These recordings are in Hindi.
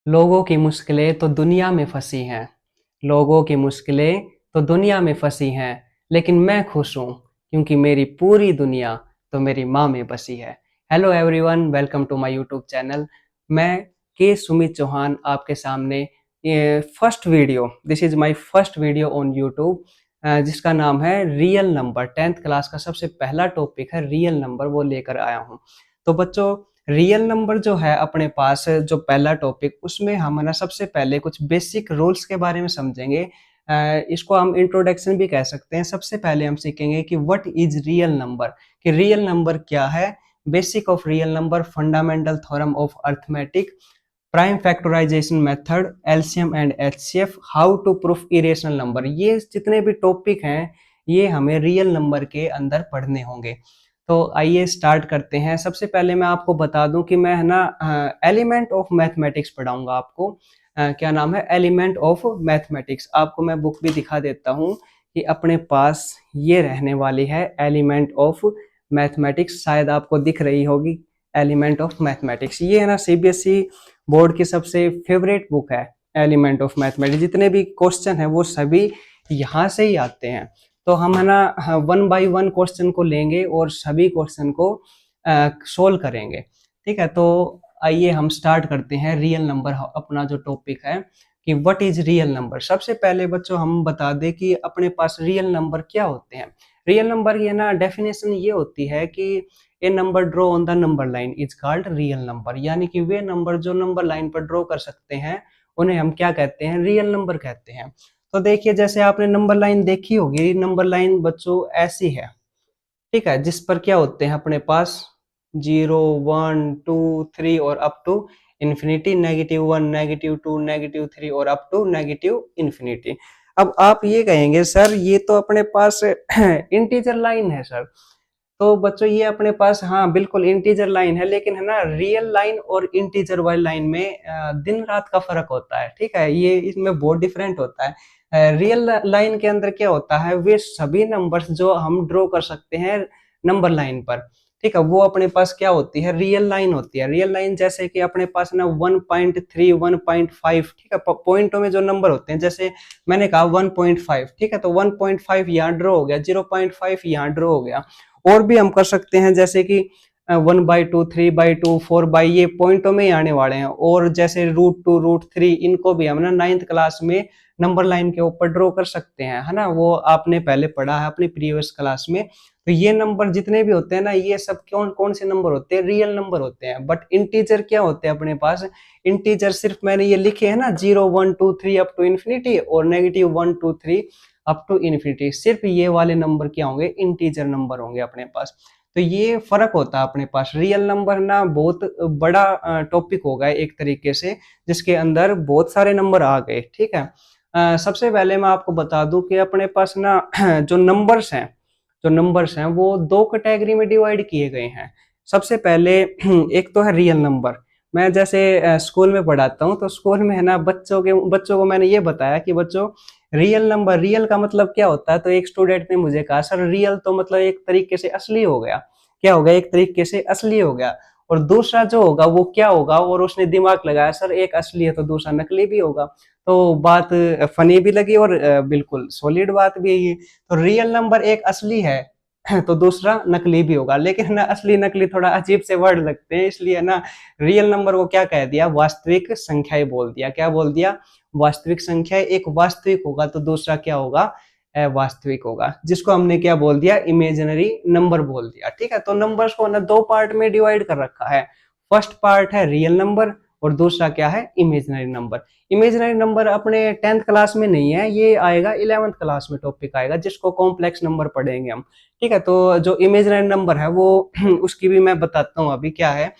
लोगों की मुश्किलें तो दुनिया में फंसी हैं। लोगों की मुश्किलें तो दुनिया में फंसी हैं, लेकिन मैं खुश हूँ क्योंकि मेरी पूरी दुनिया तो मेरी माँ में बसी है। Hello everyone, welcome to my YouTube channel. मैं के सुमित चौहान आपके सामने ये first video, this is my first video on YouTube, जिसका नाम है रियल नंबर। 10th क्लास का सबसे पहला टॉपिक है रियल नंबर, वो लेकर आया हूँ। तो बच्चों, रियल नंबर जो है अपने पास जो पहला टॉपिक, उसमें हम ना सबसे पहले कुछ बेसिक रूल्स के बारे में समझेंगे। इसको हम इंट्रोडक्शन भी कह सकते हैं। सबसे पहले हम सीखेंगे कि व्हाट इज रियल नंबर, कि रियल नंबर क्या है, basic of real number, fundamental theorem of arithmetic, prime factorization method, LCM and HCF, how to proof irrational number. ये जितने भी टॉपिक हैं ये हमें रियल नंबर के अंदर पढ़ने होंगे। तो आइए स्टार्ट करते हैं। सबसे पहले मैं आपको बता दूं कि मैं है ना एलिमेंट ऑफ मैथमेटिक्स पढ़ाऊंगा आपको। क्या नाम है? Element of mathematics. आपको मैं बुक भी दिखा देता हूँ कि अपने पास ये रहने वाली है एलिमेंट ऑफ मैथमेटिक्स, शायद आपको दिख रही होगी। एलिमेंट ऑफ मैथमेटिक्स ये है ना सीबीएसई बोर्ड की सबसे फेवरेट बुक है। एलिमेंट ऑफ मैथमेटिक्स, जितने भी क्वेश्चन है वो सभी यहाँ से ही आते हैं। तो हम है ना वन बाय वन क्वेश्चन को लेंगे और सभी क्वेश्चन को सोल्व करेंगे। ठीक है, तो आइए हम स्टार्ट करते हैं। रियल नंबर अपना जो टॉपिक है कि व्हाट इज रियल नंबर। सबसे पहले बच्चों हम बता दें कि अपने पास रियल नंबर क्या होते हैं। रियल नंबर की ना डेफिनेशन ये होती है कि a number draw on the number line is called real number, यानी कि वे नंबर जो नंबर लाइन पर ड्रॉ कर सकते हैं उन्हें हम क्या कहते हैं? रियल नंबर कहते हैं। तो देखिए, जैसे आपने नंबर लाइन देखी होगी, नंबर लाइन बच्चों ऐसी है, ठीक है, जिस पर क्या होते हैं अपने पास 0 1 2 3 और अप टू इंफिनिटी, -1 -2 -3 और अप टू -इंफिनिटी। अब आप ये कहेंगे सर ये तो अपने पास इंटीजर लाइन है सर। तो बच्चों ये अपने पास, हाँ बिल्कुल इंटीजर लाइन है, लेकिन है ना रियल लाइन और इंटीजर वाली लाइन में दिन रात का फर्क होता है। ठीक है, ये इसमें बहुत डिफरेंट होता है। रियल लाइन के अंदर क्या होता है, वे सभी नंबर्स जो हम ड्रॉ कर सकते हैं नंबर लाइन पर, ठीक है, वो अपने पास क्या होती है? रियल लाइन होती है। रियल लाइन जैसे कि अपने पास ना 1.3 1.5, ठीक है, पॉइंटों में जो नंबर होते हैं, जैसे मैंने कहा 1.5, ठीक है, तो 1.5 यहाँ ड्रॉ हो गया, 0.5 यहाँ ड्रॉ हो गया। और भी हम कर सकते हैं, जैसे कि 1/2 3/2 4/, ये पॉइंटों में ही आने वाले हैं। और जैसे √2 √3, इनको भी हम ना 9th क्लास में नंबर लाइन के ऊपर ड्रॉ कर सकते हैं, है ना, वो आपने पहले पढ़ा है अपनी प्रीवियस क्लास में। तो ये नंबर जितने भी होते हैं ना, ये सब कौन कौन से नंबर होते हैं? रियल नंबर होते हैं। बट इंटीजर क्या होते हैं अपने पास? इंटीजर सिर्फ मैंने ये लिखे है ना 0 1 2 3 अप टू इन्फिनिटी और -1 2 3 अप टू इन्फिनिटी, सिर्फ ये वाले नंबर क्या होंगे? इंटीजर नंबर होंगे अपने पास। तो ये फर्क होता है अपने पास। रियल नंबर ना बहुत बड़ा टॉपिक होगा एक तरीके से, जिसके अंदर बहुत सारे नंबर आ गए। ठीक है, सबसे पहले मैं आपको बता दूं कि अपने पास ना जो नंबर्स हैं वो दो कैटेगरी में डिवाइड किए गए हैं। सबसे पहले एक तो है रियल नंबर। मैं जैसे स्कूल में पढ़ाता हूँ, तो स्कूल में है ना बच्चों को मैंने ये बताया कि बच्चों, रियल नंबर, रियल का मतलब क्या होता है? तो एक स्टूडेंट ने मुझे कहा सर रियल तो मतलब एक तरीके से असली हो गया। क्या हो गया? एक तरीके से असली हो गया। और दूसरा जो होगा वो क्या होगा? और उसने दिमाग लगाया, सर एक असली है तो दूसरा नकली भी होगा। तो बात फनी भी लगी और बिल्कुल सॉलिड बात भी है ये। तो रियल नंबर एक असली है तो दूसरा नकली भी होगा। लेकिन ना असली नकली थोड़ा अजीब से वर्ड लगते हैं, इसलिए ना रियल नंबर को क्या कह दिया? वास्तविक संख्या ही बोल दिया। क्या बोल दिया? वास्तविक संख्या। एक वास्तविक होगा तो दूसरा क्या होगा? अवास्तविक होगा, जिसको हमने क्या बोल दिया? इमेजिनरी नंबर बोल दिया। ठीक है, तो नंबर्स को ना दो पार्ट में डिवाइड कर रखा है। फर्स्ट पार्ट है रियल नंबर और दूसरा क्या है? Imaginary number. इमेजिनरी नंबर अपने 10th क्लास में नहीं है, ये आएगा 11th क्लास में टॉपिक आएगा, जिसको कॉम्प्लेक्स नंबर पढ़ेंगे हम। ठीक है, तो जो इमेजिनरी नंबर है वो उसकी भी मैं बताता हूँ अभी क्या है।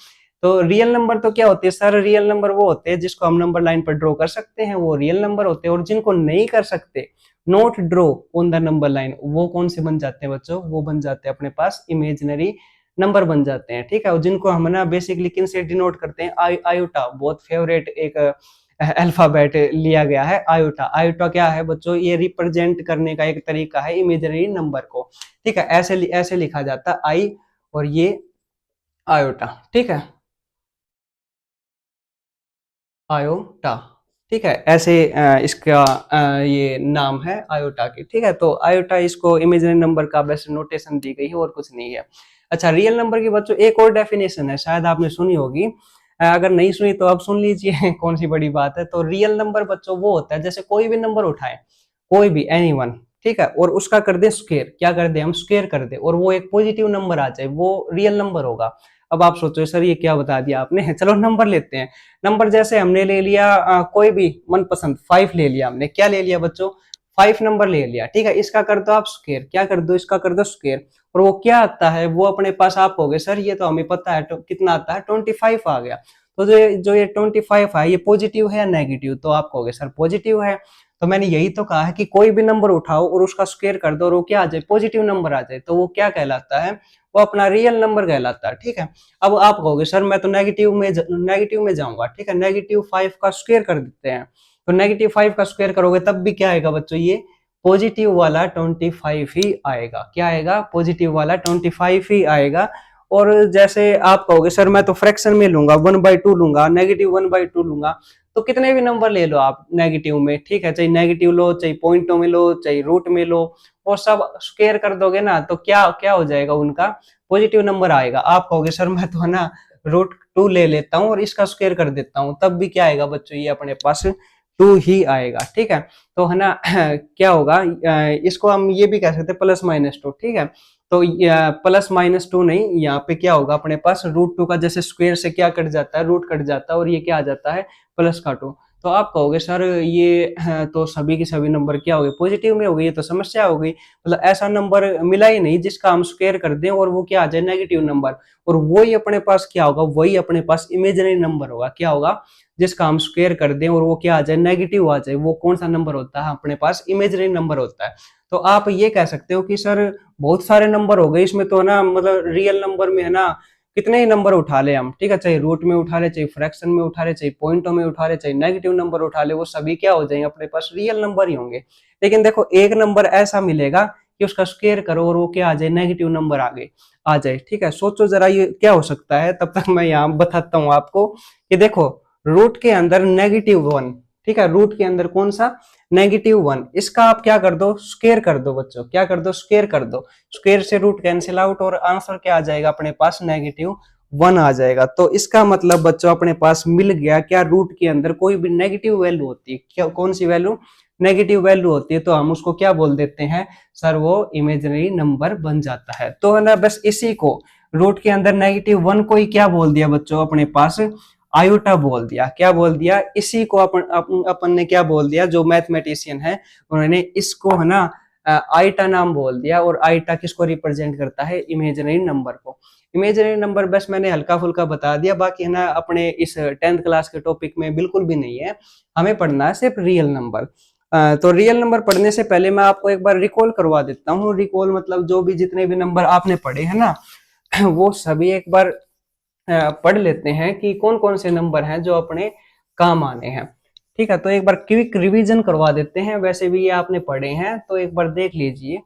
तो रियल नंबर तो क्या होते हैं सर? रियल नंबर वो होते हैं जिसको हम नंबर लाइन पर ड्रॉ कर सकते हैं, वो रियल नंबर होते हैं। और जिनको नहीं कर सकते, not draw on the number line, वो कौन से बन जाते हैं बच्चों? वो बन जाते हैं अपने पास इमेजिनरी नंबर बन जाते हैं। ठीक है, और जिनको हम ना बेसिकली किन से डिनोट करते हैं? आयोटा, बहुत फेवरेट एक अल्फाबेट लिया गया है, आयोटा। आयोटा क्या है बच्चों? ये रिप्रेजेंट करने का एक तरीका है इमेजिनरी नंबर को। ठीक है, ऐसे लिखा जाता है आई, और ये आयोटा। ठीक है। आयोटा। ठीक है, ऐसे इसका ये नाम है आयोटा की। ठीक है, तो आयोटा इसको इमेजिनरी नंबर का वैसे नोटेशन दी गई है और कुछ नहीं है। अच्छा, रियल नंबर की बच्चों एक और डेफिनेशन है, शायद आपने सुनी होगी। अगर नहीं सुनी तो अब सुन लीजिए कौन सी बड़ी बात है। तो रियल नंबर बच्चों वो होता है जैसे कोई भी नंबर उठाए, कोई भी एनी वन, ठीक है, और उसका कर दे स्क्वायर, क्या कर दे हम स्क्वायर कर दे, और वो एक पॉजिटिव नंबर आ जाए, वो रियल नंबर होगा। अब आप सोचो सर ये क्या बता दिया आपने चलो नंबर लेते हैं। नंबर जैसे हमने ले लिया कोई भी मनपसंद 5 ले लिया हमने, क्या ले लिया बच्चों 5 नंबर ले लिया। ठीक है, इसका कर दो आप स्क्वायर, क्या कर दो इसका कर दो स्क्वायर, और वो क्या आता है वो अपने पास आप हो गए सर ये तो हमें पता है तो कितना आता है 25 आ गया। तो जो ये 25 है ये पॉजिटिव है या नेगेटिव, तो आप कहोगे सर पॉजिटिव है। तो मैंने यही तो कहा है कि कोई भी नंबर उठाओ और उसका स्क्वायर कर दो और वो क्या आ जाए पॉजिटिव नंबर आ जाए, तो वो क्या कहलाता है, वो अपना रियल नंबर कहलाता है। ठीक है, अब आप कहोगे सर मैं तो नेगेटिव में जाऊंगा। ठीक है, -5 का स्क्वायर कर देते हैं, तो -5 का स्क्वायर करोगे तब भी क्या आएगा बच्चों, ये पॉजिटिव वाला 25 ही आएगा। क्या आएगा, पॉजिटिव वाला 25 ही आएगा। और जैसे आप कहोगे सर मैं तो फ्रैक्शन में लूंगा 1/2 लूंगा, -1/2 लूंगा, तो कितने भी नंबर ले लो आप नेगेटिव में, ठीक है, चाहे नेगेटिव लो, चाहे पॉइंटों में लो, चाहे रूट में लो, वो सब स्क्वायर कर दोगे ना तो क्या क्या हो जाएगा, उनका पॉजिटिव नंबर आएगा। आप कहोगे सर मैं तो है ना √2 ले लेता हूँ और इसका स्क्वायर कर देता हूँ, तब भी क्या आएगा बच्चों, ये अपने पास 2 ही आएगा। ठीक है, तो है ना क्या होगा, इसको हम ये भी कह सकते हैं +-2। ठीक है, तो +-2 नहीं, यहाँ पे क्या होगा अपने पास √2 का जैसे स्क्वायर से क्या कट जाता है, रूट कट जाता है और ये क्या आ जाता है +2। तो आप कहोगे सर ये तो सभी के सभी नंबर क्या हो गए पॉजिटिव में हो गई, ये तो समस्या हो गई, मतलब ऐसा नंबर मिला ही नहीं जिसका हम स्क्वायर कर दें और वो क्या आ जाए नेगेटिव नंबर, और वही अपने पास क्या होगा, वही अपने पास इमेजिनरी नंबर होगा। क्या होगा, जिसका हम स्क्वायर कर दें और वो क्या आ जाए नेगेटिव आ जाए, वो कौन सा नंबर होता है अपने पास इमेजिनरी नंबर होता है। तो आप ये कह सकते हो कि सर बहुत सारे नंबर हो गए इसमें तो ना, मतलब रियल नंबर में है ना कितने ही नंबर उठा ले हम, ठीक है, चाहे रूट में उठा ले, चाहे फ्रैक्शन में उठा ले, चाहे पॉइंटों में उठा ले, चाहे नेगेटिव नंबर उठा ले, वो सभी क्या हो जाएंगे अपने पास रियल नंबर ही होंगे। लेकिन देखो एक नंबर ऐसा मिलेगा कि उसका स्क्वायर करो और वो क्या आ जाए नेगेटिव नंबर आगे आ जाए। ठीक है, सोचो जरा ये क्या हो सकता है, तब तक मैं यहाँ बताता हूँ आपको कि देखो रूट के अंदर -1, ठीक है, रूट के अंदर कौन सा -1, इसका आप क्या कर दो स्क्वायर कर दो बच्चों, क्या कर दो स्क्वायर कर दो, स्क्वायर से रूट कैंसिल आउट और आंसर क्या आ जाएगा अपने पास -1 आ जाएगा। तो इसका मतलब बच्चों अपने पास मिल गया क्या, रूट के अंदर कोई भी नेगेटिव वैल्यू होती है, क्या कौन सी वैल्यू नेगेटिव वैल्यू होती है, तो हम उसको क्या बोल देते हैं सर, वो इमेजिनरी नंबर बन जाता है। तो है ना बस इसी को रूट के अंदर -1 को ही क्या बोल दिया बच्चों अपने पास आयोटा बोल दिया। क्या बोल दिया, इसी को अपन ने क्या बोल दिया, जो मैथमेटिशियन है उन्होंने इसको है ना आईटा नाम बोल दिया। और आईटा किसको रिप्रेजेंट करता है, इमेजिनरी नंबर को। इमेजिनरी नंबर बस मैंने हल्का फुल्का बता दिया, बाकी है ना अपने इस 10th क्लास के टॉपिक में बिल्कुल भी नहीं है, हमें पढ़ना है सिर्फ रियल नंबर। तो रियल नंबर पढ़ने से पहले मैं आपको एक बार रिकॉल करवा देता हूँ। रिकॉल मतलब जो भी जितने भी नंबर आपने पढ़े हैं ना वो सभी एक बार पढ़ लेते हैं कि कौन कौन से नंबर हैं जो अपने काम आने हैं। ठीक है, तो एक बार क्विक रिवीजन करवा देते हैं, वैसे भी ये आपने पढ़े हैं तो एक बार देख लीजिए।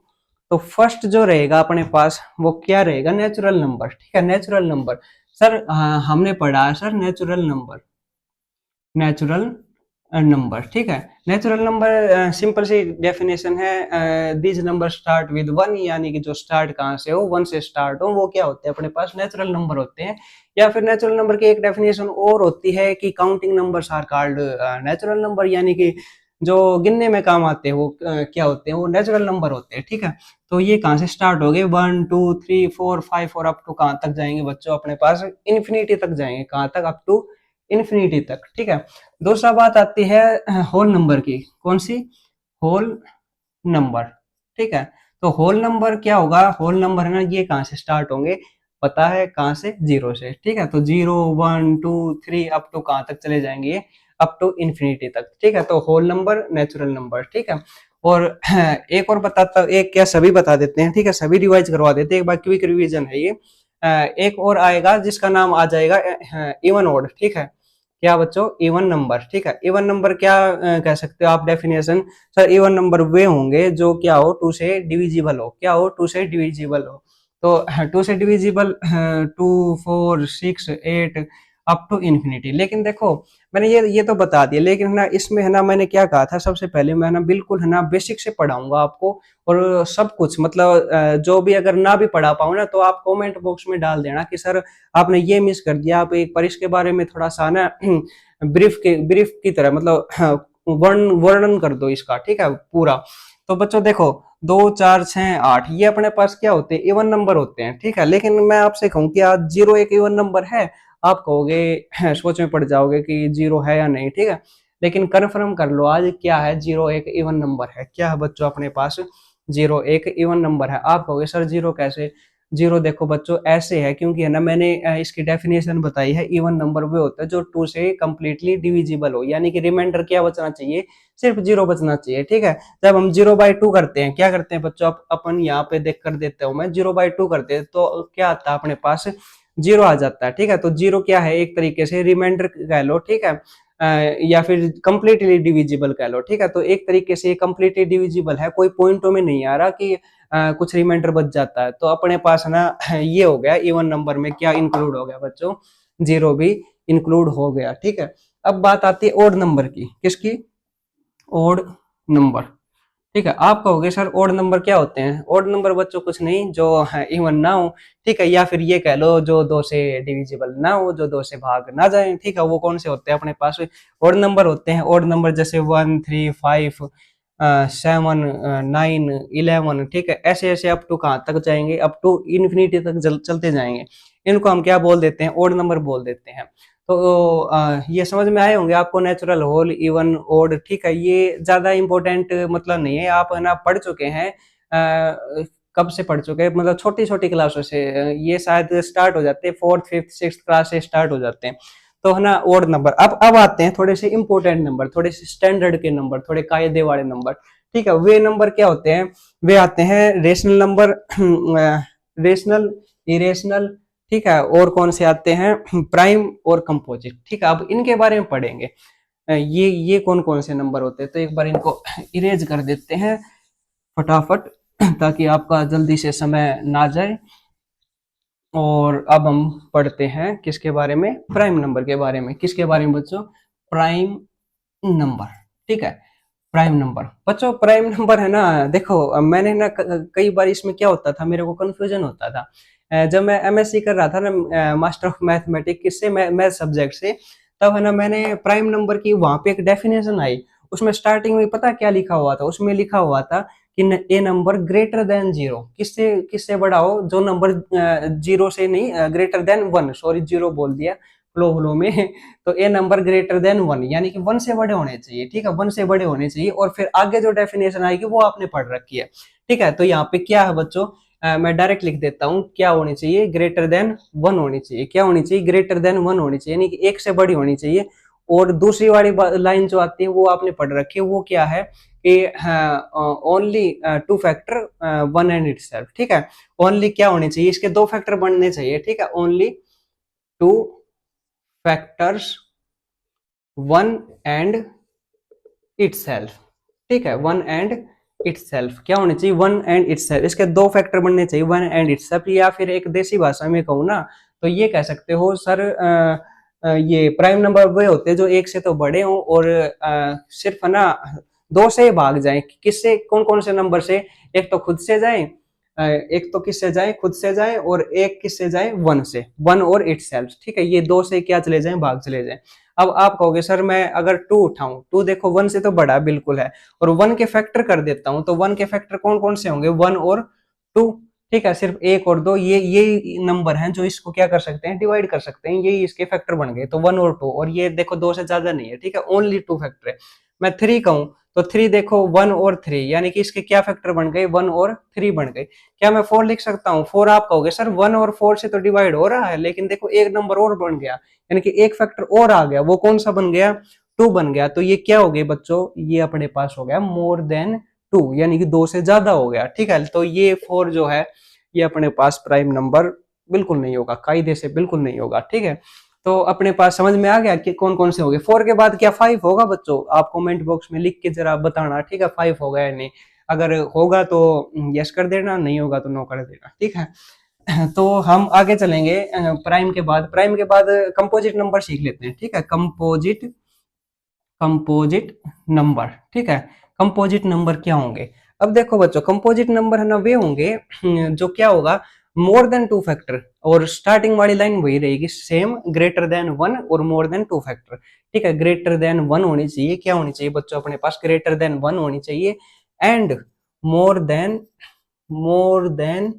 तो फर्स्ट जो रहेगा अपने पास वो क्या रहेगा, नेचुरल नंबर। ठीक है, नेचुरल नंबर सर हमने पढ़ा है sir natural number, natural number. ठीक है, नेचुरल नंबर सिंपल सी डेफिनेशन है, दीज नंबर स्टार्ट विद 1, यानी कि जो स्टार्ट कहाँ से हो 1 से स्टार्ट हो वो क्या होते हैं अपने पास नेचुरल नंबर होते हैं। या फिर नेचुरल नंबर की एक डेफिनेशन और होती है कि counting numbers are called natural number, यानी कि जो गिनने में काम आते हैं वो क्या होते हैं, वो नेचुरल नंबर होते हैं। ठीक है, तो ये कहाँ से स्टार्ट हो गए 1 2 3 4 5 और अप टू कहाँ तक जाएंगे बच्चों अपने पास इन्फिनिटी तक जाएंगे, कहाँ तक अप टू इन्फिनिटी तक। ठीक है, दूसरा बात आती है होल नंबर की, कौन सी, होल नंबर। ठीक है, तो होल नंबर क्या होगा, होल नंबर है ना ये कहाँ से स्टार्ट होंगे, पता है कहाँ से, 0 से। ठीक है, तो 0 1 2 3 अप टू कहाँ तक चले जाएंगे, अप टू इन्फिनिटी तक। ठीक है, तो होल नंबर नेचुरल नंबर। ठीक है, और एक और बताता, एक क्या सभी बता देते हैं, ठीक है, सभी रिवाइज करवा देते हैं एक बार, क्विक रिवीजन है ये। एक और आएगा जिसका नाम आ जाएगा इवन ऑड। ठीक है, क्या बच्चों, इवन नंबर। ठीक है, इवन नंबर क्या कह सकते हो आप डेफिनेशन, सर इवन नंबर वे होंगे जो क्या हो 2 से डिविजिबल हो, क्या हो 2 से डिविजिबल हो। तो 2 से डिविजिबल 2 4 6 8 अप टू इन्फिनिटी। लेकिन देखो मैंने ये तो बता दिया, लेकिन है ना इसमें है ना मैंने क्या कहा था, सबसे पहले मैं ना बिल्कुल है ना बेसिक से पढ़ाऊंगा आपको, और सब कुछ मतलब जो भी अगर ना भी पढ़ा पाऊँ ना, तो आप कमेंट बॉक्स में डाल देना कि सर आपने ये मिस कर दिया, आप एक बार इसके बारे में थोड़ा सा ना ब्रीफ की तरह मतलब वर्णन कर दो इसका, ठीक है पूरा। तो बच्चों देखो 2 4 6 8 ये अपने पास क्या होते हैं, इवन नंबर होते हैं, ठीक है। लेकिन मैं आपसे कहूँ कि आज 0 एक इवन नंबर है, आप कहोगे सोच में पड़ जाओगे कि 0 है या नहीं, ठीक है। लेकिन कन्फर्म कर लो आज क्या है, 0 एक इवन नंबर है। क्या है बच्चों अपने पास, 0 एक इवन नंबर है। आप कहोगे सर 0 कैसे, 0 देखो बच्चों ऐसे है, क्योंकि है ना मैंने इसकी डेफिनेशन बताई है, इवन नंबर वो होता है जो 2 से कंप्लीटली डिविजिबल हो, यानी कि रिमाइंडर क्या बचना चाहिए, सिर्फ 0 बचना चाहिए, ठीक है। जब हम 0/2 करते हैं, क्या करते हैं बच्चों, अपन यहाँ पे देख कर देता हूँ मैं, 0/2 करते हैं तो क्या आता है अपने पास, 0 आ जाता है, ठीक है। तो 0 क्या है, एक तरीके से रिमाइंडर कह लो, ठीक है, या फिर कंप्लीटली डिविजिबल कह लो, ठीक है। तो एक तरीके से कंप्लीटली डिविजिबल है, कोई पॉइंटों में नहीं आ रहा कि कुछ रिमाइंडर बच जाता है। तो अपने पास ना ये हो गया इवन नंबर में क्या इंक्लूड हो गया बच्चों, 0 भी इंक्लूड हो गया, ठीक है। अब बात आती है ओड नंबर की, किसकी, ओड नंबर, ठीक है। आप कहोगे सर ओड नंबर क्या होते हैं, ओड नंबर बच्चों कुछ नहीं जो है इवन ना हो, ठीक है, या फिर ये कह लो जो 2 से डिविजिबल ना हो, जो 2 से भाग ना जाए, ठीक है। वो कौन से होते हैं अपने पास, ओड नंबर होते हैं। ओड नंबर जैसे 1 3 5 7 9 11, ठीक है, ऐसे ऐसे अप टू कहाँ तक जाएंगे, अप टू इन्फिनिटी तक चलते जाएंगे। इनको हम क्या बोल देते हैं, ओड नंबर बोल देते हैं। तो ये समझ में आए होंगे आपको, नेचुरल, होल, इवन, ओड, ठीक है। ये ज्यादा इंपॉर्टेंट मतलब नहीं है, आप है ना पढ़ चुके हैं, कब से पढ़ चुके हैं, मतलब छोटी छोटी क्लासों से ये शायद स्टार्ट हो जाते हैं, 4th 5th 6th क्लास से स्टार्ट हो जाते हैं। तो है ना ओड नंबर। अब आते हैं थोड़े से इंपॉर्टेंट नंबर, थोड़े से स्टैंडर्ड के नंबर, थोड़े कायदे वाले नंबर, ठीक है। वे नंबर क्या होते हैं, वे आते हैं रेशनल नंबर, रेशनल, इरेशनल, ठीक है, और कौन से आते हैं, प्राइम और कंपोजिट, ठीक है। अब इनके बारे में पढ़ेंगे, ये कौन कौन से नंबर होते हैं। तो एक बार इनको इरेज कर देते हैं फटाफट, ताकि आपका जल्दी से समय ना जाए। और अब हम पढ़ते हैं किसके बारे में, प्राइम नंबर के बारे में। किसके बारे में बच्चों, प्राइम नंबर, ठीक है। प्राइम नंबर बच्चों, प्राइम नंबर है ना, देखो मैंने ना कई बार इसमें क्या होता था, मेरे को कंफ्यूजन होता था। जब मैं एमएससी कर रहा था ना, मास्टर ऑफ मैथमेटिक्स, किससे, मैथ सब्जेक्ट से, तब है ना मैंने प्राइम नंबर की वहां पे एक डेफिनेशन आई। उसमें स्टार्टिंग में पता क्या लिखा हुआ था, उसमें लिखा हुआ था कि ए नंबर ग्रेटर देन 0, किससे किससे बड़ा हो, जो नंबर 0 से नहीं, ग्रेटर देन 1, सॉरी 0 बोल दिया फ्लो फ्लो में तो ए नंबर ग्रेटर देन 1, यानी कि 1 से बड़े होने चाहिए, ठीक है, 1 से बड़े होने चाहिए। और फिर आगे जो डेफिनेशन आएगी वो आपने पढ़ रखी है, ठीक है। तो यहाँ पे क्या है बच्चों, मैं डायरेक्ट लिख देता हूँ, क्या होनी चाहिए, ग्रेटर देन 1 होनी चाहिए। क्या होनी चाहिए, ग्रेटर देन 1 होनी चाहिए, यानी कि 1 से बड़ी होनी चाहिए। और दूसरी वाली लाइन जो आती है वो आपने पढ़ रखी है, वो क्या है कि ओनली 2 फैक्टर 1 एंड इटसेल्फ, ठीक है। ओनली क्या होनी चाहिए, इसके 2 फैक्टर बनने चाहिए, ठीक है, ओनली 2 फैक्टर्स 1 एंड इटसेल्फ, ठीक है, 1 एंड इटसेल्फ। क्या होनी चाहिए, 1 एंड इटसेल्फ, इसके 2 फैक्टर बनने चाहिए, 1 एंड इटसेल्फ। या फिर एक देसी भाषा में कहूँ ना, तो ये कह सकते हो सर, ये प्राइम नंबर वे होते हैं जो 1 से तो बड़े हों, और सिर्फ है ना 2 से भाग जाए, किससे, कौन कौन से नंबर से, एक तो खुद से जाए, एक तो किससे जाए, खुद से जाए, और एक किससे जाए, 1 से, 1 और इटसेल्फ, ठीक है। ये 2 से क्या चले जाए, भाग चले जाए। अब आप कहोगे सर मैं अगर 2 उठाऊं, 2 देखो 1 से तो बड़ा बिल्कुल है, और 1 के फैक्टर कर देता हूं, तो 1 के फैक्टर कौन कौन से होंगे, 1 और 2, ठीक है। सिर्फ 1 और 2 ये नंबर हैं जो इसको क्या कर सकते हैं, डिवाइड कर सकते हैं, यही इसके फैक्टर बन गए। तो 1 और 2, और ये देखो 2 से ज्यादा नहीं है, ठीक है, ओनली 2 फैक्टर है। मैं 3 कहूं, तो 3 देखो 1 और 3, यानी कि इसके क्या फैक्टर बन गए, 1 और 3 बन गए। क्या मैं 4 लिख सकता हूँ, 4 आप कहोगे सर 1 और 4 से तो डिवाइड हो रहा है, लेकिन देखो एक नंबर और बन गया, यानी कि एक फैक्टर और आ गया, वो कौन सा बन गया, 2 बन गया। तो ये क्या हो गया बच्चों, ये अपने पास हो गया मोर देन 2, यानी कि 2 से ज्यादा हो गया, ठीक है। तो ये 4 जो है ये अपने पास प्राइम नंबर बिल्कुल नहीं होगा, कायदे से बिल्कुल नहीं होगा, ठीक है। तो अपने पास समझ में आ गया कि कौन कौन से हो गए। 4 के बाद क्या 5 होगा बच्चों, आप कमेंट बॉक्स में लिख के जरा बताना, ठीक है, 5 होगा या नहीं। अगर होगा तो यस कर देना, नहीं होगा तो नो कर देना, ठीक है। तो हम आगे चलेंगे। प्राइम के बाद कंपोजिट नंबर सीख लेते हैं, ठीक है। कंपोजिट कंपोजिट नंबर, ठीक है। कंपोजिट नंबर क्या होंगे? अब देखो बच्चों, कंपोजिट नंबर है ना वे होंगे जो क्या होगा, मोर देन टू फैक्टर, और स्टार्टिंग वाली लाइन वही रहेगी सेम, ग्रेटर देन वन और मोर देन टू फैक्टर, ठीक है। ग्रेटर देन वन होनी चाहिए, क्या होनी चाहिए बच्चों अपने पास, ग्रेटर देन वन होनी चाहिए, and more than more than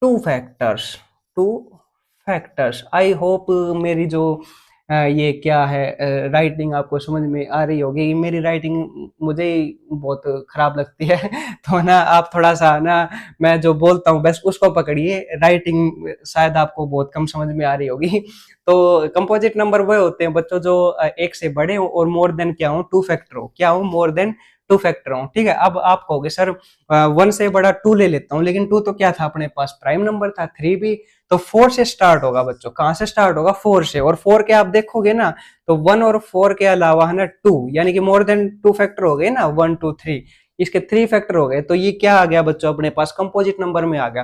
two factors, two factors. I hope मेरी जो ये क्या है राइटिंग आपको समझ में आ रही होगी। मेरी राइटिंग मुझे ही बहुत खराब लगती है तो ना आप थोड़ा सा ना, मैं जो बोलता हूँ बस उसको पकड़िए, राइटिंग शायद आपको बहुत कम समझ में आ रही होगी। तो कंपोजिट नंबर वो होते हैं बच्चों जो एक से बड़े हो और मोर देन क्या हो, टू फैक्टर हो, क्या हो, मोर देन टू फैक्टर हो, ठीक है। अब आप कहोगे सर वन से बड़ा टू ले लेता हूँ, लेकिन टू तो क्या था अपने पास, प्राइम नंबर था, थ्री भी, तो फोर से स्टार्ट होगा बच्चों। कहां से स्टार्ट होगा? फोर से। और फोर के आप देखोगे ना तो वन और फोर के अलावा है ना टू, यानी कि मोर देन टू फैक्टर हो गए ना, वन टू थ्री, इसके थ्री फैक्टर हो गए, तो ये क्या आ गया बच्चों अपने पास, कंपोजिट नंबर में आ गया।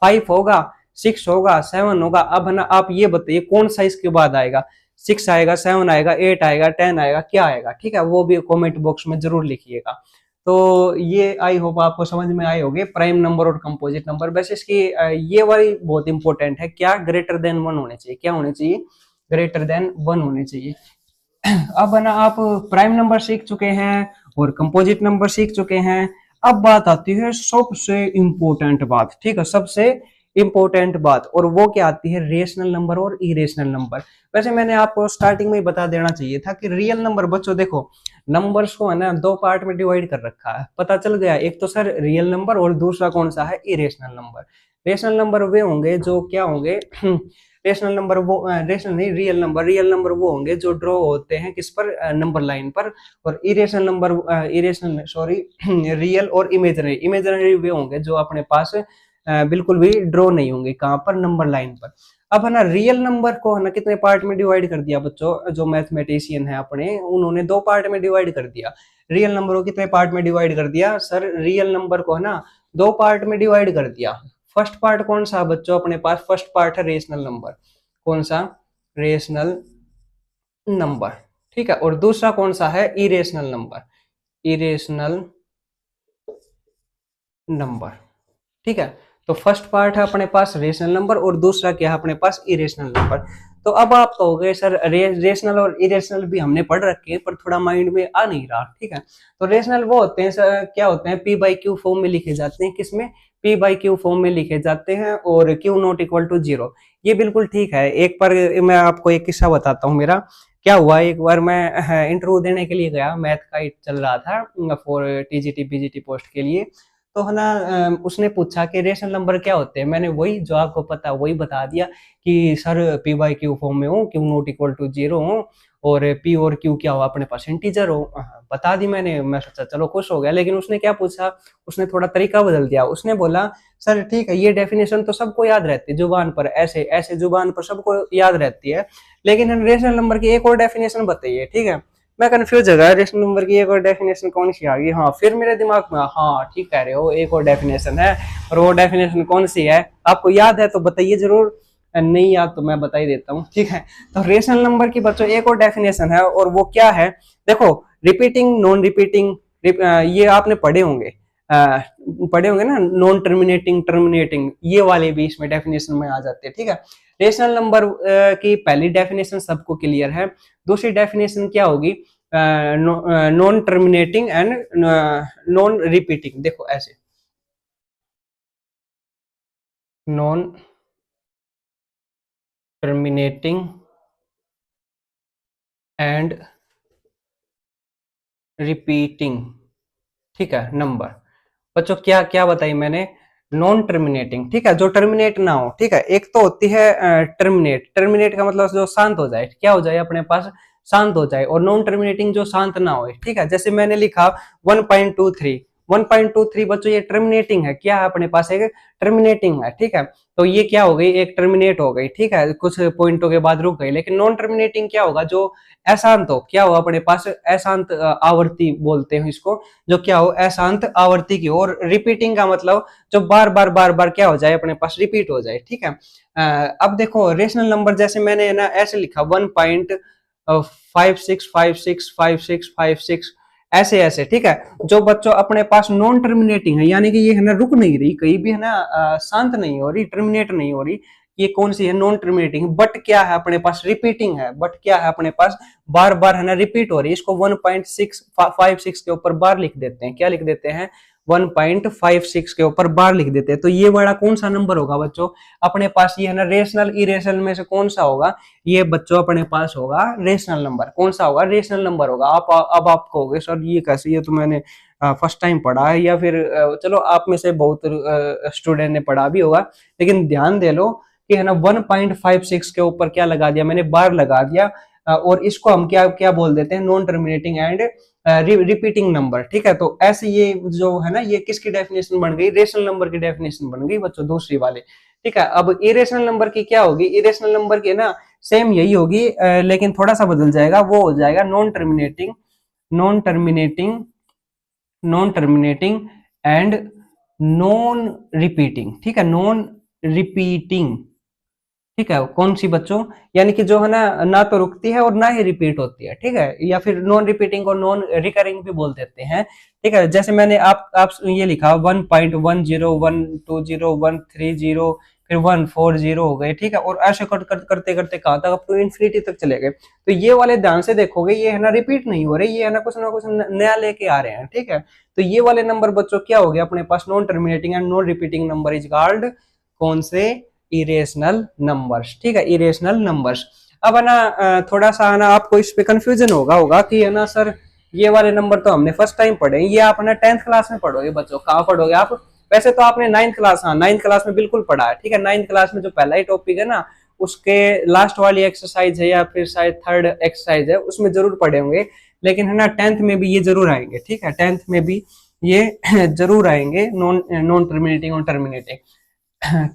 फाइव होगा, सिक्स होगा, सेवन होगा। अब है ना आप ये बताइए कौन सा इसके बाद आएगा, सिक्स आएगा, सेवन आएगा, एट आएगा, टेन आएगा, क्या आएगा, ठीक है। वो भी कमेंट बॉक्स में जरूर लिखिएगा। तो ये आई होप आपको समझ में आए होंगे प्राइम नंबर और कंपोजिट नंबर। वैसे इसकी ये वाली बहुत इंपॉर्टेंट है, क्या, ग्रेटर देन वन होने चाहिए, क्या होने चाहिए, ग्रेटर देन वन होने चाहिए। अब है ना आप प्राइम नंबर सीख चुके हैं और कंपोजिट नंबर सीख चुके हैं। अब बात आती है सबसे इंपॉर्टेंट बात, ठीक है, सबसे इंपॉर्टेंट बात, और वो क्या आती है, रेशनल नंबर और इरेशनल नंबर। वैसे मैंने आपको स्टार्टिंग में ही बता देना चाहिए था कि रियल नंबर बच्चों देखो, नंबर्स को है ना दो पार्ट में डिवाइड कर रखा है, पता चल गया। एक तो सर रियल नंबर और दूसरा कौन सा है, इरेशनल नंबर। रेशनल नंबर वे होंगे जो क्या होंगे रेशनल नंबर वो, रेशनल नहीं, रियल नंबर वो होंगे जो ड्रॉ होते हैं किस पर, नंबर लाइन पर। और irrational number, irrational sorry real और इमेजनरी, इमेजनरी वे होंगे जो अपने पास बिल्कुल भी ड्रॉ नहीं होंगे, कहाँ पर, नंबर लाइन पर। अब है ना रियल नंबर को है ना कितने पार्ट में डिवाइड कर दिया बच्चों, जो मैथमेटिशियन है अपने, उन्होंने दो पार्ट में डिवाइड कर दिया। रियल नंबर को कितने पार्ट में डिवाइड कर दिया सर, रियल नंबर को है ना दो पार्ट में डिवाइड कर दिया। फर्स्ट पार्ट कौन सा बच्चों अपने पास, फर्स्ट पार्ट है रेशनल नंबर, कौन सा, रेशनल नंबर, ठीक है। और दूसरा कौन सा है, इरेशनल नंबर, इरेशनल नंबर, ठीक है। तो फर्स्ट पार्ट है अपने पास रेशनल नंबर और दूसरा क्या है अपने पास, इरेशनल नंबर। तो अब आप कहोगे सर रेशनल और इरेशनल भी हमने पढ़ रखे हैं पर थोड़ा माइंड में आ नहीं रहा, ठीक है। तो रेशनल वो होते हैं सर, क्या होते हैं, पी बाई क्यू फॉर्म में लिखे जाते हैं, किसमें, पी बाई क्यू फॉर्म में लिखे जाते हैं, और q not equal to zero. ये बिल्कुल ठीक है। एक बार मैं आपको एक किस्सा बताता हूँ मेरा, क्या हुआ, एक बार मैं इंटरव्यू देने के लिए गया, मैथ का ही चल रहा था फॉर टीजीटी बीजीटी पोस्ट के लिए। तो है ना उसने पूछा कि रेशनल नंबर क्या होते हैं, मैंने वही जो आपको पता वही बता दिया कि sir p by q form में हो, q not equal to zero हो, और पी और क्यू क्या हो अपने पास, इंटीजर हो। बता दी मैंने, मैं सोचा चलो खुश हो गया। लेकिन उसने क्या पूछा, उसने थोड़ा तरीका बदल दिया। उसने बोला सर ठीक है ये डेफिनेशन तो सबको याद रहती है जुबान पर, ऐसे ऐसे जुबान पर सबको याद रहती है, लेकिन रेशनल नंबर की एक और डेफिनेशन बताइए, ठीक है। मैं कंफ्यूज हो गया, रेशनल नंबर की एक और डेफिनेशन कौन सी आ गई। हाँ फिर मेरे दिमाग में, हाँ ठीक कह रहे हो, एक और डेफिनेशन है, और वो डेफिनेशन कौन सी है, आपको याद है तो बताइए जरूर, नहीं याद तो मैं बता ही देता हूँ, ठीक है। तो रेशनल नंबर की बच्चों एक और डेफिनेशन है, और वो क्या है, देखो, रिपीटिंग, नॉन रिपीटिंग, ये आपने पढ़े होंगे, पढ़े होंगे ना, नॉन टर्मिनेटिंग, टर्मिनेटिंग, ये वाले भी इसमें डेफिनेशन में आ जाते हैं, ठीक है। रेशनल नंबर की पहली डेफिनेशन सबको क्लियर है। दूसरी डेफिनेशन क्या होगी, non terminating and non repeating. देखो ऐसे, नॉन टर्मिनेटिंग एंड रिपीटिंग, ठीक है, नंबर। बच्चों क्या क्या बताई मैंने, नॉन टर्मिनेटिंग, ठीक है, जो टर्मिनेट ना हो, ठीक है। एक तो होती है टर्मिनेट, टर्मिनेट का मतलब जो शांत हो जाए, क्या हो जाए अपने पास, शांत हो जाए। और नॉन टर्मिनेटिंग जो शांत ना हो, ठीक है। जैसे मैंने लिखा 1.23, 1.23 बच्चों ये टर्मिनेटिंग है, क्या है अपने पास एक टर्मिनेटिंग है, ठीक है। तो ये क्या हो गई, एक टर्मिनेट हो गई, ठीक है, कुछ पॉइंटों के बाद रुक गई। लेकिन नॉन टर्मिनेटिंग क्या होगा, जो अशांत हो, क्या हो अपने पास अशांत आवर्ती बोलते हैं इसको, जो क्या हो अशांत आवर्ती की। और रिपीटिंग का मतलब जो बार बार क्या हो जाए अपने पास रिपीट हो जाए, ठीक है। अब देखो रेशनल नंबर जैसे मैंने ना ऐसे लिखा 1.56565656 ऐसे ऐसे, ठीक है। जो बच्चों अपने पास नॉन टर्मिनेटिंग है, यानी कि ये है ना रुक नहीं रही कहीं भी, है ना शांत नहीं हो रही, टर्मिनेट नहीं हो रही, ये कौन सी है, नॉन टर्मिनेटिंग। बट क्या है अपने पास रिपीटिंग है, बट क्या है अपने पास बार बार है ना रिपीट हो रही है। इसको 1.656 के ऊपर बार लिख देते हैं, क्या लिख देते हैं, 1.56 के ऊपर बार लिख देते हैं। तो ये वाला कौन सा नंबर होगा बच्चों अपने पास, ये है ना रेशनल इरेशनल में से कौन सा होगा, ये बच्चों अपने पास होगा रेशनल नंबर। कौन सा होगा, रेशनल नंबर होगा। आप अब आप कहोगे सर ये कैसे, ये तो मैंने फर्स्ट टाइम पढ़ा है, या फिर चलो आप में से बहुत स्टूडेंट ने पढ़ा भी होगा, लेकिन ध्यान दे लो कि है ना 1.56 के ऊपर क्या लगा दिया मैंने, बार लगा दिया। और इसको हम क्या क्या बोल देते हैं, non terminating and repeating number, ठीक है। तो ऐसे ये जो है ना, ये किसकी डेफिनेशन बन गई, रेशनल नंबर की डेफिनेशन बन गई बच्चों, दूसरी वाले, ठीक है। अब इरेशनल नंबर की क्या होगी, इरेशनल नंबर की ना सेम यही होगी, लेकिन थोड़ा सा बदल जाएगा, वो हो जाएगा non terminating, non terminating, non terminating and non repeating, ठीक है, नॉन रिपीटिंग, ठीक है। कौन सी बच्चों, यानी कि जो है ना ना तो रुकती है और ना ही रिपीट होती है, ठीक है। या फिर नॉन रिपीटिंग और नॉन रिकरिंग भी बोल देते हैं, ठीक है। जैसे मैंने आप ये लिखा 1.10 120 130 फिर 140 हो गए, ठीक है। और ऐसे करते करते कहाँ तक, अप टू इन्फिनिटी तक चले गए। तो ये वाले ध्यान से देखोगे, ये है ना रिपीट नहीं हो रही, ये है ना कुछ नया लेके आ रहे हैं, ठीक है। तो ये वाले नंबर बच्चों क्या हो गया अपने पास, non terminating and non repeating number is called कौन से, इरेशनल नंबर्स, ठीक है, इरेशनल नंबर्स। अब है ना थोड़ा सा है ना आपको इस पे कंफ्यूजन होगा कि है ना सर ये वाले नंबर तो हमने फर्स्ट टाइम पढ़े, ये आप है ना 10th क्लास में पढ़ोगे बच्चों, कहाँ पढ़ोगे आप, वैसे तो आपने 9th क्लास, हाँ 9th क्लास में बिल्कुल पढ़ा है, ठीक है। 9th क्लास में जो पहला ही टॉपिक है ना, उसके लास्ट वाली एक्सरसाइज है या फिर शायद थर्ड एक्सरसाइज है, उसमें जरूर पढ़े होंगे। लेकिन है ना 10th में भी ये जरूर आएंगे, ठीक है, 10th में भी ये जरूर आएंगे, नॉन नॉन टर्मिनेटिंग और टर्मिनेटिंग,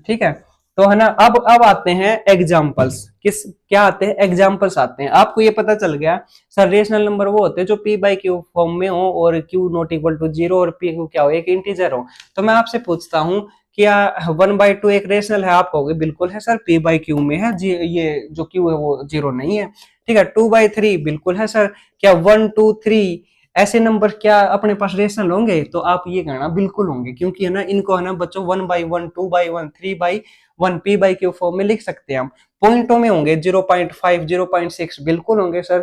ठीक है। तो है ना अब आते हैं एग्जाम्पल्स, किस क्या आते हैं, एग्जाम्पल्स आते हैं। आपको ये पता चल गया सर रेशनल नंबर वो होते हैं जो p बाई क्यू फॉर्म में हो और q नॉट इक्वल टू 0 और p क्या हो, एक इंटीजर हो। तो मैं आपसे पूछता हूँ क्या 1/2 एक रेशनल है, आप कहोगे बिल्कुल है सर, p बाई क्यू में है जी, ये जो q है वो 0 नहीं है, ठीक है। 2/3 बिल्कुल है सर, क्या 1 2 3 ऐसे नंबर क्या अपने पास रेशनल होंगे, तो आप ये कहना बिल्कुल होंगे, क्योंकि है ना इनको है ना बच्चों 1/1 2/1 3/1 p बाई क्यू फॉर्म में लिख सकते हैं हम। पॉइंटों में होंगे 0.5 0.6 बिल्कुल होंगे सर,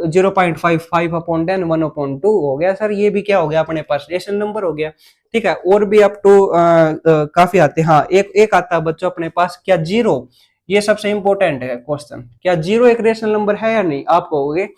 0.55 अपॉन 10 1/2 हो गया सर, ये भी क्या हो गया अपने पास रेशनल नंबर हो गया, ठीक है। और भी अप टू काफी आते हैं, हाँ एक एक आता है बच्चों अपने पास, क्या 0, ये सबसे इंपॉर्टेंट है क्वेश्चन, क्या 0 एक रेशनल नंबर है या नहीं, आप कहोगे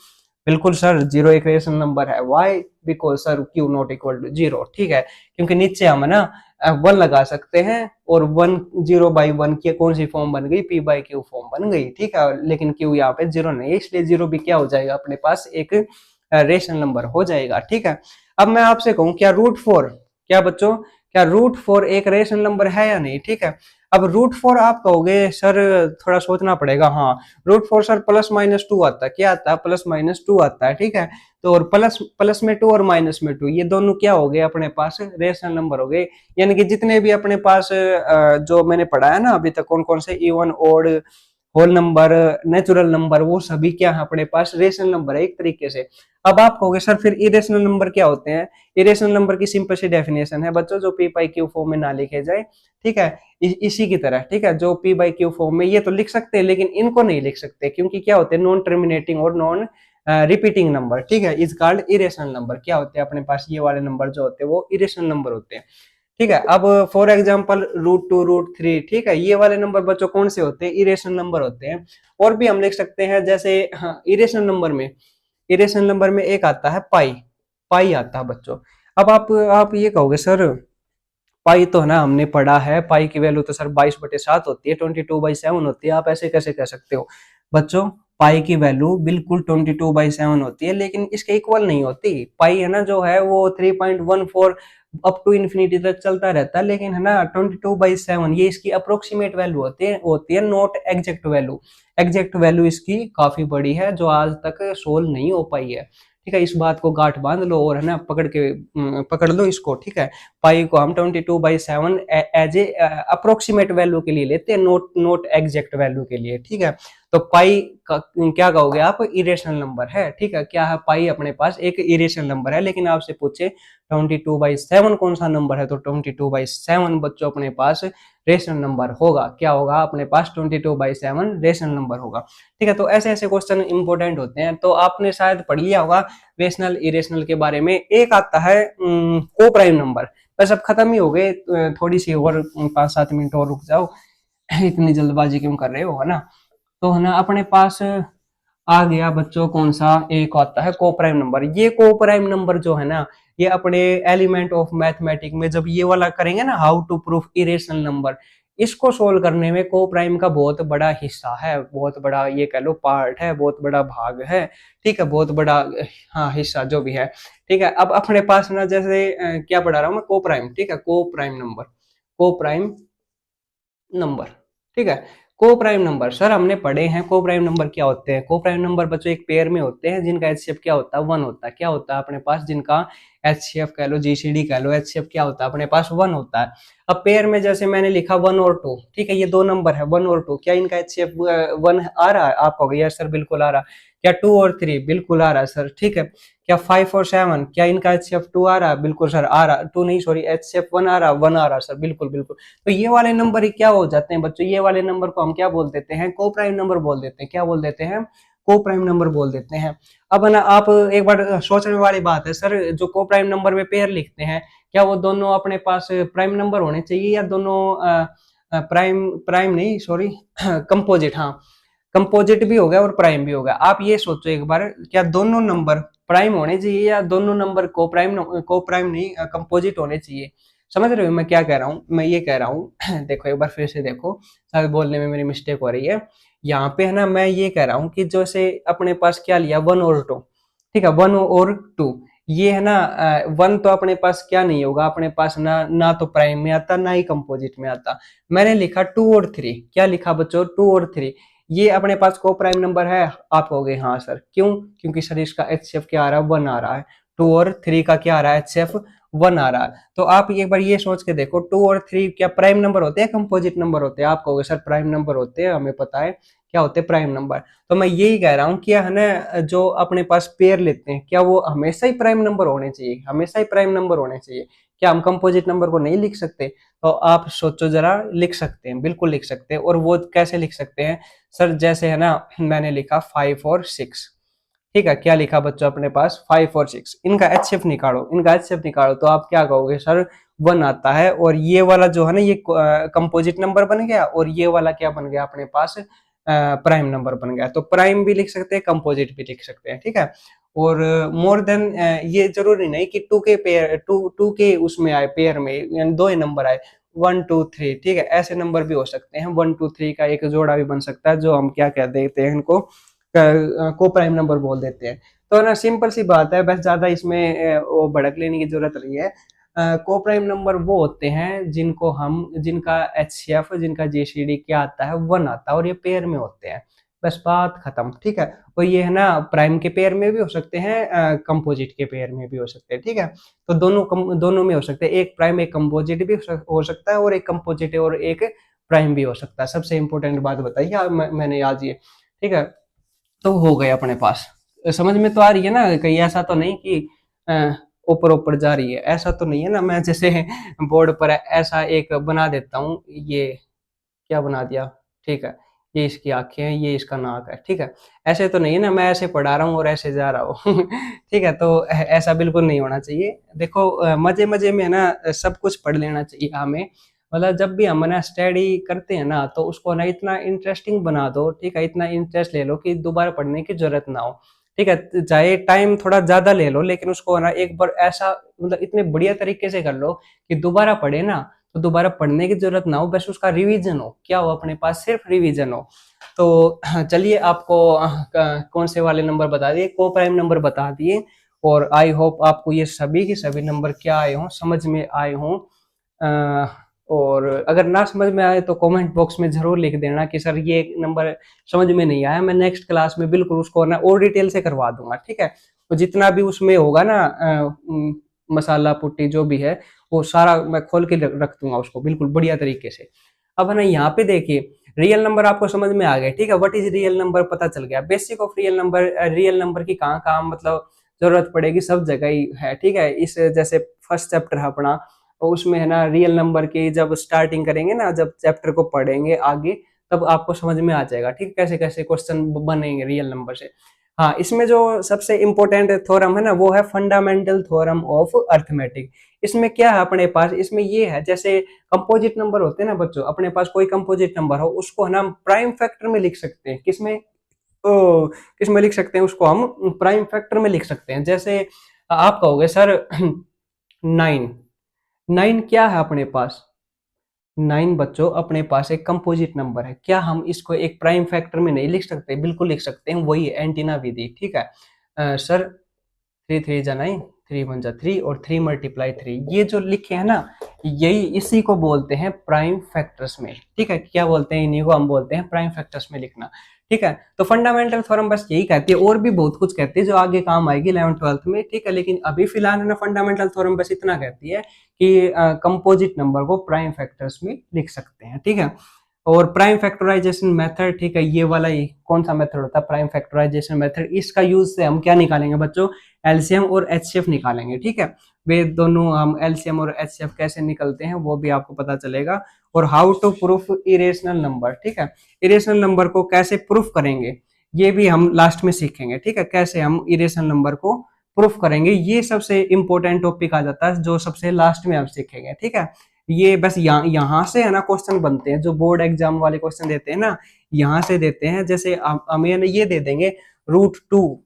बिल्कुल सर 0 एक रेशनल नंबर है, why because sir q not equal to 0, ठीक है, क्योंकि नीचे हम ना 1 लगा सकते हैं, और 1 0/1 की कौन सी फॉर्म बन गई, p बाई क्यू फॉर्म बन गई, ठीक है। लेकिन q यहाँ पे 0 नहीं है, इसलिए 0 भी क्या हो जाएगा अपने पास एक रेशनल नंबर हो जाएगा, ठीक है। अब मैं आपसे कहूँ क्या √4, क्या बच्चों, क्या √4 एक रेशनल नंबर है या नहीं, ठीक है। अब √4 आप कहोगे सर थोड़ा सोचना पड़ेगा, हाँ √4 सर +-2 आता है, क्या आता है, +-2 आता है, ठीक है। तो और प्लस प्लस में 2 और माइनस में 2 ये दोनों क्या हो गए अपने पास रेशनल नंबर हो गए। यानी कि जितने भी अपने पास जो मैंने पढ़ा है ना अभी तक, कौन कौन से even odd whole number natural number, वो सभी क्या है अपने पास रेशनल नंबर है एक तरीके से। अब आप कहोगे सर फिर इरेशनल नंबर क्या होते हैं, इरेशनल नंबर की सिंपल सी डेफिनेशन है बच्चों, जो p बाई क्यू फॉर्म में ना लिखे जाए, ठीक है, इसी की तरह, ठीक है, जो p बाई क्यू फॉर्म में, ये तो लिख सकते हैं लेकिन इनको नहीं लिख सकते, क्योंकि क्या होते हैं नॉन टर्मिनेटिंग और नॉन रिपीटिंग नंबर, ठीक है, इज कॉल्ड इरेशनल नंबर। क्या होते हैं अपने पास ये वाले नंबर जो होते हैं वो इरेशनल नंबर होते हैं, ठीक है। अब फॉर एग्जांपल √2 √3, ठीक है, ये वाले नंबर बच्चों कौन से होते हैं, इरेशनल नंबर होते हैं। और भी हम लिख सकते हैं, जैसे हाँ इरेशनल नंबर में, इरेशनल नंबर में एक आता है पाई, पाई आता है बच्चों। अब आप ये कहोगे सर पाई तो है ना हमने पढ़ा है, पाई की वैल्यू तो सर 22/7 होती है, 22/7 होती है, आप ऐसे कैसे कह सकते हो बच्चों, पाई की वैल्यू बिल्कुल 22/7 होती है, लेकिन इसके इक्वल नहीं होती। पाई है ना जो है वो 3.14 अप टू इन्फिनिटी तक चलता रहता है, लेकिन है ना 22/7 ये इसकी अप्रोक्सीमेट वैल्यू होती है, not exact value. Exact value इसकी काफी बड़ी है जो आज तक सोल्व नहीं हो पाई है। ठीक है, इस बात को गांठ बांध लो और है ना पकड़ लो इसको। ठीक है, पाई को हम 22/7 एज ए अप्रोक्सीमेट वैल्यू के लिए लेते हैं, नोट नोट एग्जैक्ट वैल्यू के लिए। ठीक है, तो पाई का क्या कहोगे आप, इरेशनल नंबर है। ठीक है, क्या है, पाई अपने पास एक इरेशनल नंबर है, लेकिन आपसे पूछे 22/7 कौन सा नंबर है, तो 22/7 बच्चों अपने पास रेशनल नंबर होगा। क्या होगा अपने पास, 22/7 रेशनल नंबर होगा। ठीक है, तो ऐसे ऐसे क्वेश्चन इंपॉर्टेंट होते हैं। तो आपने शायद पढ़ लिया होगा रेशनल इरेशनल के बारे में। एक आता है को प्राइम नंबर। बस अब खत्म ही हो गए, थोड़ी सी और 5-7 मिनट और रुक जाओ, इतनी जल्दबाजी क्यों कर रहे हो, है ना। तो है ना अपने पास आ गया बच्चों कौन सा, एक आता है को प्राइम नंबर। ये को प्राइम नंबर जो है ना, ये अपने एलिमेंट ऑफ मैथमेटिक में जब ये वाला करेंगे ना, how to proof irrational number, इसको सोल्व करने में को प्राइम का बहुत बड़ा हिस्सा है, बहुत बड़ा ये कह लो पार्ट है, बहुत बड़ा भाग है। ठीक है, बहुत बड़ा हाँ हिस्सा जो भी है। ठीक है, अब अपने पास ना जैसे क्या पढ़ा रहा हूँ मैं, को प्राइम। ठीक है, को प्राइम नंबर, को प्राइम नंबर। ठीक है, को प्राइम नंबर सर हमने पढ़े हैं। को प्राइम नंबर क्या होते हैं, को प्राइम नंबर बच्चों एक पेयर में होते हैं जिनका एचसीएफ क्या होता है, 1 होता है। क्या होता है अपने पास, जिनका एचसीएफ कह लो, जीसीडी कह लो, एचसीएफ क्या होता है अपने पास, 1 होता है। अब पेयर में जैसे मैंने लिखा 1 और 2, ठीक है, ये दो नंबर है 1 और 2, क्या इनका एचसीएफ 1 आ रहा है, आप कहोगे यस सर बिल्कुल आ रहा है। क्या 2 और 3, बिल्कुल आ रहा है सर। ठीक है, क्या 5 और 7, क्या इनका एचसीएफ 2 आ रहा है, बिल्कुल सर आ रहा, 2 नहीं सॉरी, एचसीएफ 1 आ रहा, 1 आ रहा सर, बिल्कुल बिल्कुल। तो ये वाले नंबर ही क्या हो जाते हैं बच्चों, ये वाले नंबर को हम क्या बोल देते हैं, को प्राइम नंबर बोल देते हैं। क्या बोल देते हैं, को प्राइम नंबर बोल देते हैं। अब ना आप एक बार सोचने वाली बात है, सर जो को प्राइम नंबर में पेयर लिखते हैं, क्या वो दोनों अपने पास प्राइम नंबर होने चाहिए, या दोनों प्राइम प्राइम नहीं सॉरी कंपोजिट, हाँ कंपोजिट भी हो गया और प्राइम भी हो गया। आप ये सोचो एक बार, क्या दोनों नंबर प्राइम होने चाहिए, या दोनों नंबर को प्राइम नहीं कंपोजिट होने चाहिए। समझ रहे हो मैं क्या कह रहा हूँ, मैं ये कह रहा हूँ देखो एक बार फिर से देखो, शायद बोलने में मेरी मिस्टेक हो रही है। यहाँ पे है ना मैं ये कह रहा हूँ कि जैसे अपने पास क्या लिया, 1 और 2। ठीक है, 1 और 2, ये है ना 1 तो अपने पास क्या नहीं होगा, अपने पास ना ना तो प्राइम में आता, ना ही कंपोजिट में आता। मैंने लिखा 2 और 3, क्या लिखा बच्चों, 2 और 3, ये अपने पास को प्राइम नंबर है। आप कहोगे हाँ सर क्यों, क्योंकि सर इसका एचसीएफ क्या आ रहा है, 1 आ रहा है। 2 और 3 का क्या आ रहा है, एचसीएफ 1 आ रहा है। तो आप एक बार ये सोच के देखो, 2 और 3 क्या प्राइम नंबर होते हैं, कंपोजिट नंबर होते हैं। आप कहोगे सर प्राइम नंबर होते हैं, हमें पता है क्या होते हैं प्राइम नंबर। तो मैं यही कह रहा हूँ कि है ना जो अपने पास पेयर लेते हैं, क्या वो हमेशा ही प्राइम नंबर होने चाहिए, हमेशा ही प्राइम नंबर होने चाहिए। क्या हम कंपोजिट नंबर को नहीं लिख सकते, तो आप सोचो जरा, लिख सकते हैं, बिल्कुल लिख सकते हैं। और वो कैसे लिख सकते हैं सर, जैसे है ना मैंने लिखा 5 और 6। ठीक है, क्या लिखा बच्चों अपने पास, 5 और 6, इनका एचसीएफ निकालो, इनका एचसीएफ निकालो, तो आप क्या कहोगे सर 1 आता है। और ये वाला जो है ना ये कंपोजिट नंबर बन गया, और ये वाला क्या बन गया अपने पास, प्राइम नंबर बन गया। तो प्राइम भी लिख सकते हैं, कंपोजिट भी लिख सकते हैं। ठीक है, और मोर देन ये जरूरी नहीं कि टू के पेयर, टू के उसमें आए पेयर में, यानी दो ही नंबर आए 1 2 3। ठीक है, ऐसे नंबर भी हो सकते हैं, 1 2 3 का एक जोड़ा भी बन सकता है, जो हम क्या कह देते हैं इनको, को प्राइम नंबर बोल देते हैं। तो ना सिंपल सी बात है, बस ज्यादा इसमें वो भड़क लेने की जरूरत नहीं है। को प्राइम नंबर वो होते हैं जिनको हम, जिनका एचसीएफ, जिनका जीसीडी क्या आता है, 1 आता है, और ये पेयर में होते हैं। बस बात खत्म। ठीक है, और ये है ना प्राइम के पेयर में भी हो सकते हैं, कंपोजिट के पेयर में भी हो सकते हैं। ठीक है, तो दोनों में हो सकते हैं, एक प्राइम एक कंपोजिट भी हो सकता है, और एक कंपोजिट और एक प्राइम भी हो सकता है। सबसे इंपॉर्टेंट बात बताइए मैंने याद ये। ठीक है, तो हो गए अपने पास। समझ में तो आ रही है ना, कहीं ऐसा तो नहीं कि ऊपर ऊपर जा रही है, ऐसा तो नहीं है ना, मैं जैसे बोर्ड पर ऐसा एक बना देता हूँ, ये क्या बना दिया। ठीक है, ये इसकी आंखें हैं, ये इसका नाक है। ठीक है, ऐसे तो नहीं है ना, मैं ऐसे पढ़ा रहा हूँ और ऐसे जा रहा हूँ ठीक है, तो ऐसा बिल्कुल नहीं होना चाहिए। देखो मजे मजे में ना सब कुछ पढ़ लेना चाहिए हमें। मतलब जब भी हम ना स्टडी करते हैं ना, तो उसको ना इतना इंटरेस्टिंग बना दो। ठीक है, इतना इंटरेस्ट ले लो कि दोबारा पढ़ने की जरूरत ना हो। ठीक है, चाहे टाइम थोड़ा ज्यादा ले लो, लेकिन उसको ना एक बार ऐसा मतलब इतने बढ़िया तरीके से कर लो कि दोबारा पढ़े ना तो दोबारा पढ़ने की जरूरत ना हो, बस उसका रिवीजन हो, क्या हो अपने पास, सिर्फ रिवीजन हो। तो चलिए आपको कौन से वाले नंबर बता दिए, को प्राइम नंबर बता दिए। और आई होप आपको ये सभी के सभी नंबर क्या आए हों, समझ में आए हों। और अगर ना समझ में आए तो कमेंट बॉक्स में जरूर लिख देना कि सर ये नंबर समझ में नहीं आया, मैं नेक्स्ट क्लास में बिल्कुल उसको ना और डिटेल से करवा दूंगा, ठीक है। तो जितना भी उसमें होगा ना मसाला पुट्टी जो भी है, वो सारा मैं खोल के रख दूंगा उसको बिल्कुल बढ़िया तरीके से। अब है ना यहाँ पे देखिए, रियल नंबर आपको समझ में आ गया, ठीक है। व्हाट इज रियल नंबर पता चल गया, basic of real number, real number की कहाँ कहाँ मतलब जरूरत पड़ेगी, सब जगह ही है, ठीक है। इस जैसे फर्स्ट चैप्टर है अपना, तो उसमें है ना रियल नंबर की जब स्टार्टिंग करेंगे ना, जब चैप्टर को पढ़ेंगे आगे, तब आपको समझ में आ जाएगा, ठीक, कैसे कैसे क्वेश्चन बनेंगे रियल नंबर से। हाँ, इसमें जो सबसे इंपॉर्टेंट थ्योरम है ना, वो है फंडामेंटल थ्योरम ऑफ अर्थमेटिक। इसमें क्या है अपने पास, इसमें ये है जैसे कंपोजिट नंबर होते हैं ना बच्चों, अपने पास कोई कंपोजिट नंबर हो, उसको है ना प्राइम फैक्टर में लिख सकते हैं, किसमें, ओ, किसमें लिख सकते हैं, उसको हम प्राइम फैक्टर में लिख सकते हैं। जैसे आप कहोगे सर 9, 9 क्या है अपने पास, 9 बच्चों अपने पास एक कंपोजिट नंबर है, क्या हम इसको एक प्राइम फैक्टर में नहीं लिख सकते, बिल्कुल लिख सकते हैं, वही एंटीना विधि, ठीक है। सर 3 3 जा 9, 3 1 जा 3 और 3 मल्टीप्लाई 3, ये जो लिखे हैं ना, यही इसी को बोलते हैं प्राइम फैक्टर्स में, ठीक है। क्या बोलते हैं, इन्हीं को हम बोलते हैं प्राइम फैक्टर्स में लिखना, ठीक है। तो फंडामेंटल थ्योरम बस यही कहती है, और भी बहुत कुछ कहती है जो आगे काम आएगी 11th 12th में, ठीक है। लेकिन अभी फिलहाल है ना फंडामेंटल थ्योरम बस इतना कहती है कि कंपोजिट नंबर को प्राइम फैक्टर्स में लिख सकते हैं, ठीक है। और प्राइम फैक्टराइजेशन मेथड, ठीक है, ये वाला ही कौन सा मेथड होता है, प्राइम फैक्टराइजेशन मेथड, इसका यूज से हम क्या निकालेंगे बच्चों, एलसीएम और एचसीएफ निकालेंगे, ठीक है। वे दोनों हम एलसीएम और एचसीएफ कैसे निकलते हैं वो भी आपको पता चलेगा। और how to proof irrational number, ठीक है, इरेशनल नंबर को कैसे प्रूफ करेंगे, ये भी हम लास्ट में सीखेंगे, ठीक है। कैसे हम इरेशनल नंबर को प्रूफ करेंगे, ये सबसे इंपॉर्टेंट टॉपिक आ जाता है जो सबसे लास्ट में हम सीखेंगे, ठीक है। ये बस यहाँ से है ना क्वेश्चन बनते हैं, जो बोर्ड एग्जाम वाले क्वेश्चन देते हैं ना, यहाँ से देते हैं। जैसे हमें ये दे देंगे √2,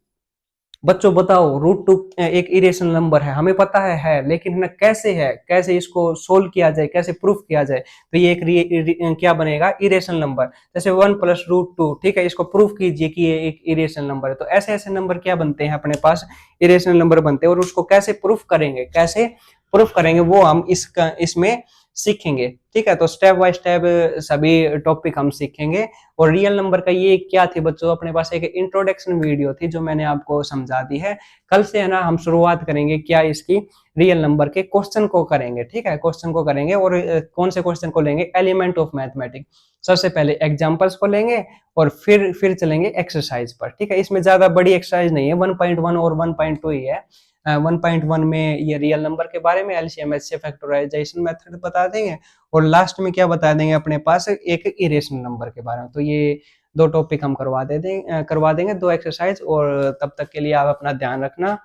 बच्चों बताओ √2 एक इरेशनल नंबर है, हमें पता है, लेकिन ना कैसे है, कैसे इसको सोल्व किया जाए, कैसे प्रूफ किया जाए, तो ये एक क्या बनेगा, इरेशनल नंबर। जैसे 1 + √2, ठीक है, इसको प्रूफ कीजिए कि ये एक इरेशनल नंबर है। तो ऐसे ऐसे नंबर क्या बनते हैं अपने पास, इरेशनल नंबर बनते हैं। और उसको कैसे प्रूफ करेंगे, कैसे प्रूफ करेंगे, वो हम इसमें सीखेंगे, ठीक है। तो स्टेप बाय स्टेप सभी टॉपिक हम सीखेंगे। और रियल नंबर का ये क्या थी बच्चों, अपने पास एक इंट्रोडक्शन वीडियो थी जो मैंने आपको समझा दी है। कल से है ना हम शुरुआत करेंगे क्या इसकी, रियल नंबर के क्वेश्चन को करेंगे, ठीक है, क्वेश्चन को करेंगे। और कौन से क्वेश्चन को लेंगे, एलिमेंट ऑफ मैथमेटिक्स, सबसे पहले एग्जांपल्स को लेंगे और फिर चलेंगे एक्सरसाइज पर, ठीक है। इसमें ज्यादा बड़ी एक्सरसाइज नहीं है, 1.1 और 1.2 ही है। 1.1 में ये रियल नंबर के बारे में, एलसीएम एचसीएफ फैक्टराइजेशन मेथड बता देंगे, और लास्ट में क्या बता देंगे अपने पास, एक इरेशनल नंबर के बारे में। तो ये दो टॉपिक हम करवा देंगे, दो एक्सरसाइज। और तब तक के लिए आप अपना ध्यान रखना।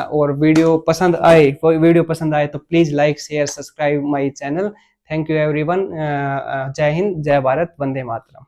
और वीडियो पसंद आए तो please like share subscribe my channel. Thank you everyone. जय हिंद, जय भारत, वंदे मातरम।